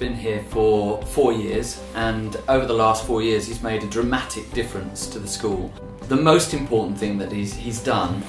been here for 4 years, and over the last 4 years he's made a dramatic difference to the school. The most important thing that he's done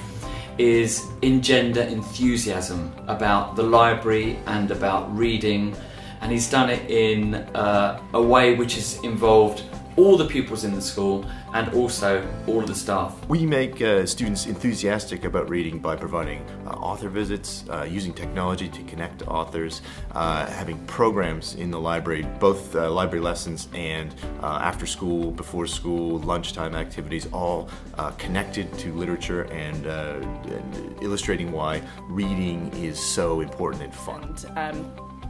is engender enthusiasm about the library and about reading, and he's done it in a way which has involved all the pupils in the school and also all of the staff. We make students enthusiastic about reading by providing author visits, using technology to connect to authors, having programs in the library, both library lessons and after school, before school, lunchtime activities, all connected to literature and illustrating why reading is so important and fun.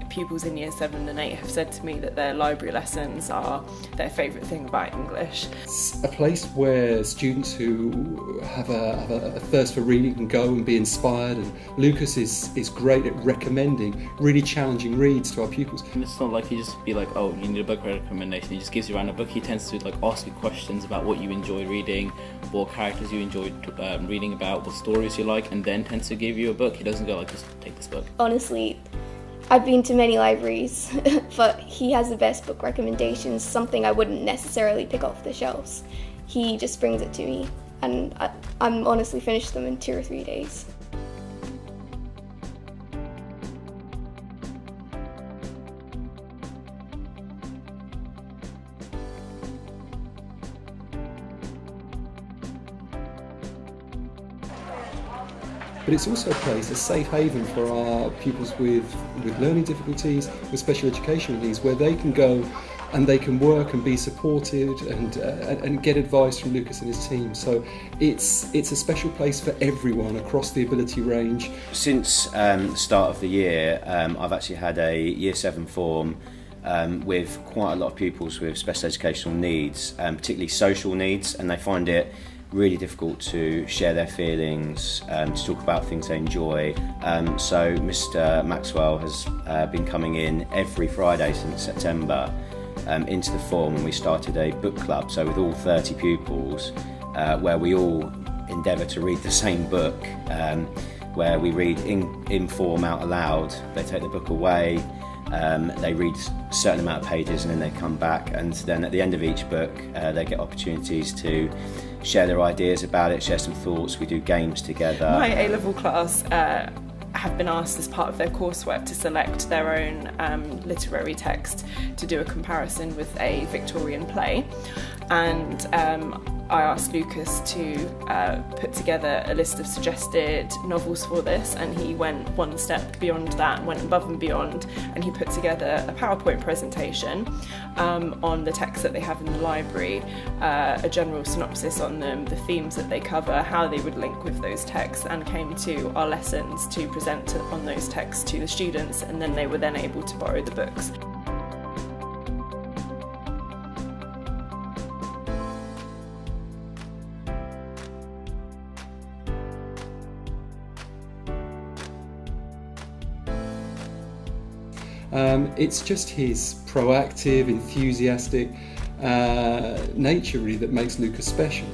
Pupils in year 7 and 8 have said to me that their library lessons are their favourite thing about English. It's a place where students who have a thirst for reading can go and be inspired, and Lucas is great at recommending really challenging reads to our pupils. It's not like he just be like, oh, you need a book recommendation. He just gives you a random book. He tends to ask you questions about what you enjoy reading, what characters you enjoy reading about, what stories you like, and then tends to give you a book. He doesn't go like, just take this book. Honestly, I've been to many libraries, but he has the best book recommendations, something I wouldn't necessarily pick off the shelves. He just brings it to me, and I'm honestly finished them in 2 or 3 days. But it's also a place, a safe haven for our pupils with learning difficulties, with special educational needs, where they can go and they can work and be supported and get advice from Lucas and his team. So it's a special place for everyone across the ability range. Since the start of the year, I've actually had a Year 7 form with quite a lot of pupils with special educational needs, particularly social needs, and they find it really difficult to share their feelings, to talk about things they enjoy. So Mr. Maxwell has been coming in every Friday since September into the form, and we started a book club, so with all 30 pupils, where we all endeavour to read the same book, where we read in form out aloud. They take the book away, they read a certain amount of pages, and then they come back, and then at the end of each book they get opportunities to share their ideas about it, share some thoughts. We do games together. My A-level class have been asked as part of their coursework to select their own literary text to do a comparison with a Victorian play, and I asked Lucas to put together a list of suggested novels for this, and he went one step beyond that, went above and beyond, and he put together a PowerPoint presentation on the texts that they have in the library, a general synopsis on them, the themes that they cover, how they would link with those texts, and came to our lessons to present on those texts to the students, and then they were then able to borrow the books. It's just his proactive, enthusiastic nature really that makes Lucas special.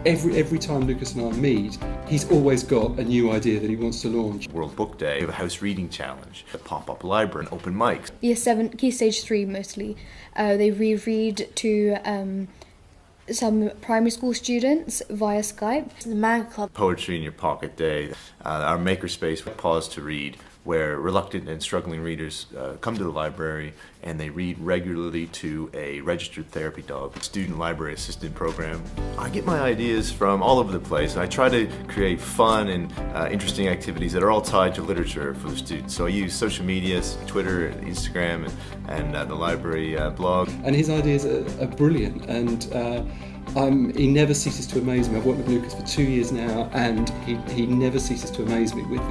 Every time Lucas and I meet, he's always got a new idea that he wants to launch. World Book Day, we have a house reading challenge, a pop-up library, and open mics. Year 7, Key Stage 3 mostly. They reread to some primary school students via Skype. The Man Club. Poetry in Your Pocket Day, our makerspace with Pause to Read, where reluctant and struggling readers come to the library and they read regularly to a registered therapy dog. Student library assistant program. I get my ideas from all over the place. I try to create fun and interesting activities that are all tied to literature for the students. So I use social media, Twitter, and Instagram, and the library blog. And his ideas are brilliant, and he never ceases to amaze me. I've worked with Lucas for 2 years now, and he never ceases to amaze me with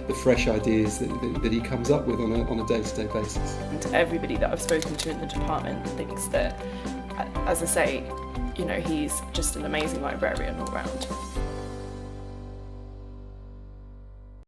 the fresh ideas that he comes up with on a day-to-day basis. And everybody that I've spoken to in the department thinks that, as I say, he's just an amazing librarian all round.